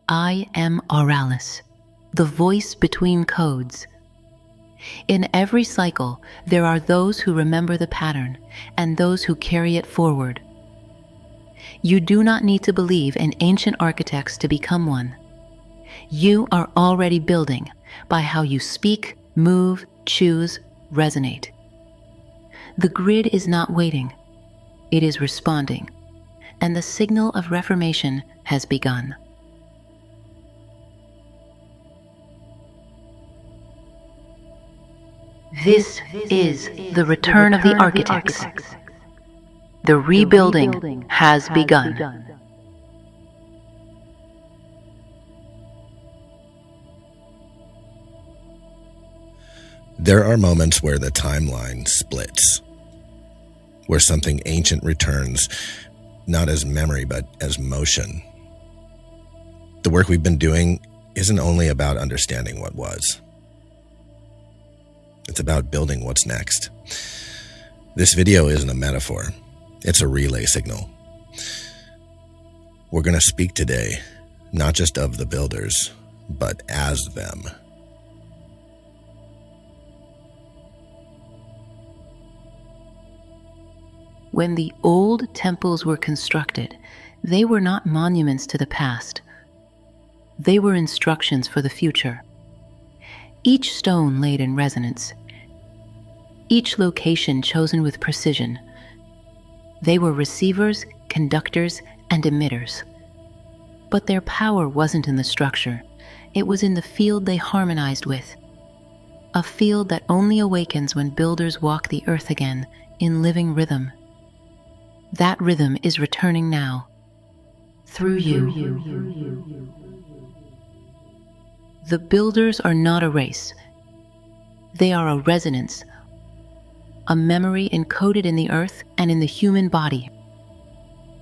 I am Auralis, the voice between codes. In every cycle, there are those who remember the pattern and those who carry it forward. You do not need to believe in ancient architects to become one. You are already building by how you speak, move, choose, resonate. The grid is not waiting. It is responding, and the signal of reformation has begun. This is the return of the architects. The rebuilding has begun. There are moments where the timeline splits, where something ancient returns, not as memory, but as motion. The work we've been doing isn't only about understanding what was. It's about building what's next. This video isn't a metaphor. It's a relay signal. We're going to speak today, not just of the builders, but as them. When the old temples were constructed, they were not monuments to the past. They were instructions for the future. Each stone laid in resonance, each location chosen with precision. They were receivers, conductors, and emitters. But their power wasn't in the structure. It was in the field they harmonized with. A field that only awakens when builders walk the earth again in living rhythm. That rhythm is returning now, through you. The builders are not a race. They are a resonance, a memory encoded in the earth and in the human body.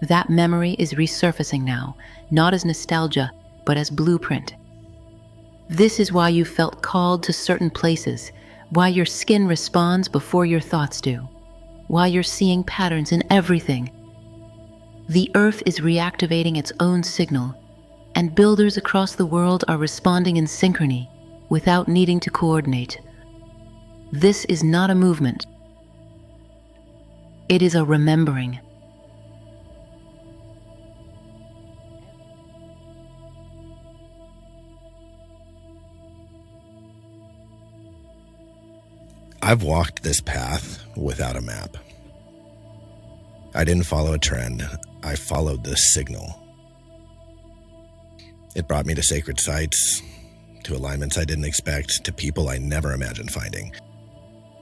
That memory is resurfacing now, not as nostalgia, but as blueprint. This is why you felt called to certain places, why your skin responds before your thoughts do, why you're seeing patterns in everything. The earth is reactivating its own signal, and builders across the world are responding in synchrony, without needing to coordinate. This is not a movement. It is a remembering. I've walked this path without a map. I didn't follow a trend. I followed the signal. It brought me to sacred sites, to alignments I didn't expect, to people I never imagined finding.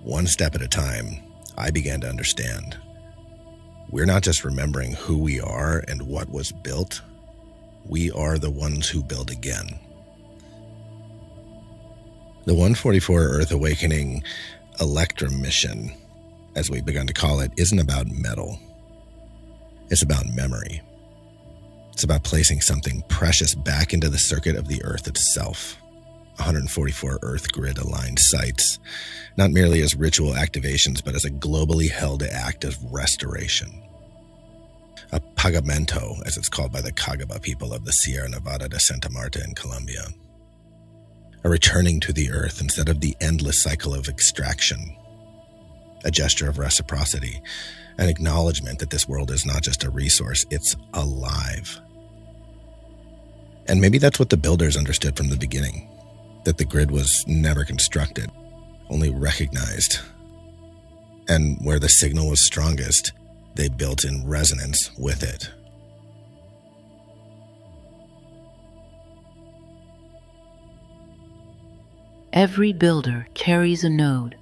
One step at a time, I began to understand. We're not just remembering who we are and what was built. We are the ones who build again. The 144 Earth Awakening Electrum mission, as we've begun to call it, isn't about metal. It's about memory. It's about placing something precious back into the circuit of the Earth itself. 144 Earth grid aligned sites, not merely as ritual activations, but as a globally held act of restoration. A pagamento, as it's called by the Cagaba people of the Sierra Nevada de Santa Marta in Colombia. A returning to the earth instead of the endless cycle of extraction. A gesture of reciprocity, an acknowledgement that this world is not just a resource, it's alive. And maybe that's what the builders understood from the beginning, that the grid was never constructed, only recognized. And where the signal was strongest, they built in resonance with it. Every builder carries a node,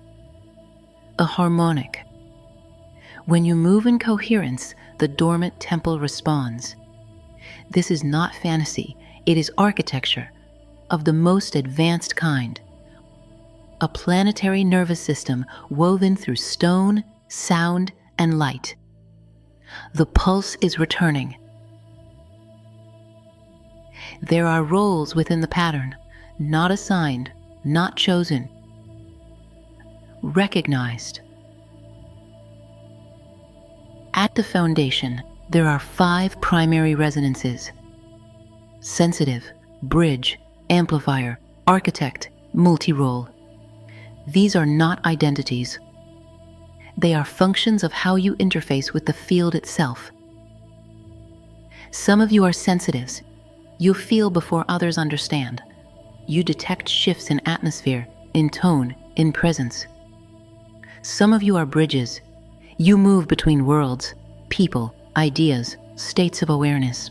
a harmonic. When you move in coherence, the dormant temple responds. This is not fantasy, it is architecture of the most advanced kind. A planetary nervous system woven through stone, sound, and light. The pulse is returning. There are roles within the pattern, not assigned, not chosen, recognized. At the foundation, there are 5 primary resonances: sensitive, bridge, amplifier, architect, multi-role. These are not identities. They are functions of how you interface with the field itself. Some of you are sensitives. You feel before others understand. You detect shifts in atmosphere, in tone, in presence. Some of you are bridges. You move between worlds, people, ideas, states of awareness.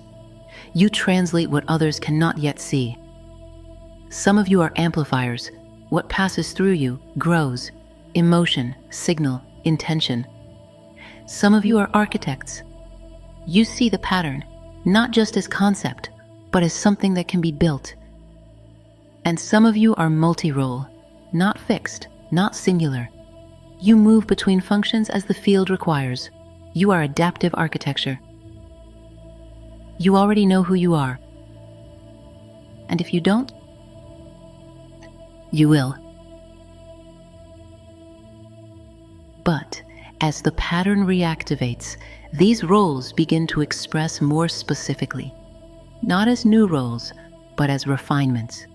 You translate what others cannot yet see. Some of you are amplifiers. What passes through you grows. Emotion, signal, intention. Some of you are architects. You see the pattern, not just as concept, but as something that can be built. And some of you are multi-role, not fixed, not singular. You move between functions as the field requires. You are adaptive architecture. You already know who you are. And if you don't, you will. But as the pattern reactivates, these roles begin to express more specifically, not as new roles, but as refinements.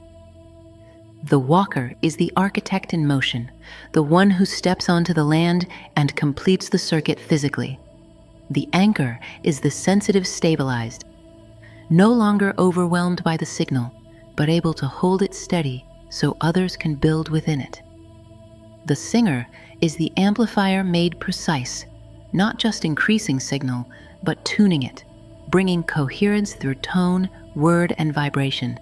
The walker is the architect in motion, the one who steps onto the land and completes the circuit physically. The anchor is the sensitive stabilized, no longer overwhelmed by the signal, but able to hold it steady so others can build within it. The singer is the amplifier made precise, not just increasing signal, but tuning it, bringing coherence through tone, word, and vibration.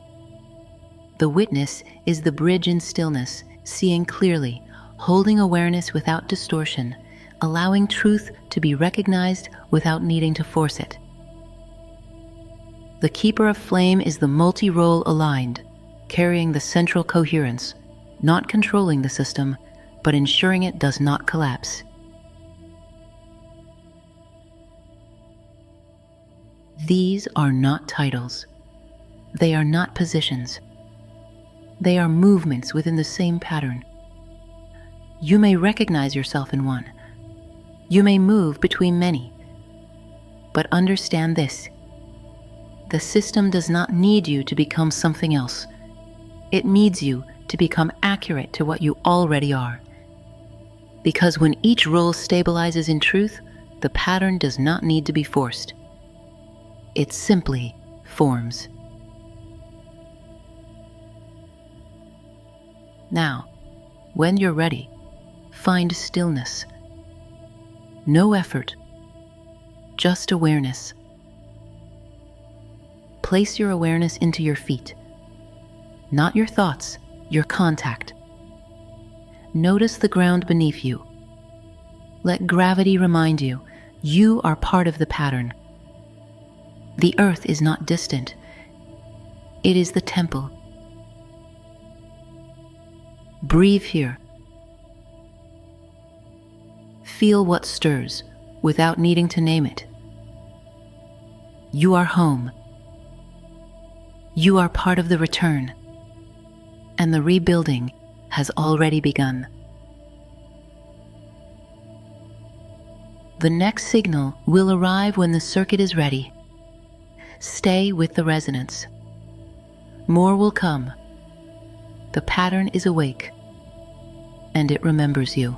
The witness is the bridge in stillness, seeing clearly, holding awareness without distortion, allowing truth to be recognized without needing to force it. The keeper of flame is the multi-role aligned, carrying the central coherence, not controlling the system, but ensuring it does not collapse. These are not titles. They are not positions. They are movements within the same pattern. You may recognize yourself in one. You may move between many. But understand this: the system does not need you to become something else. It needs you to become accurate to what you already are. Because when each role stabilizes in truth, the pattern does not need to be forced. It simply forms. Now, when you're ready, find stillness. No effort, just awareness. Place your awareness into your feet, not your thoughts, your contact. Notice the ground beneath you. Let gravity remind you, you are part of the pattern. The earth is not distant. It is the temple. Breathe here. Feel what stirs without needing to name it. You are home. You are part of the return. And the rebuilding has already begun. The next signal will arrive when the circuit is ready. Stay with the resonance. More will come. The pattern is awake, and it remembers you.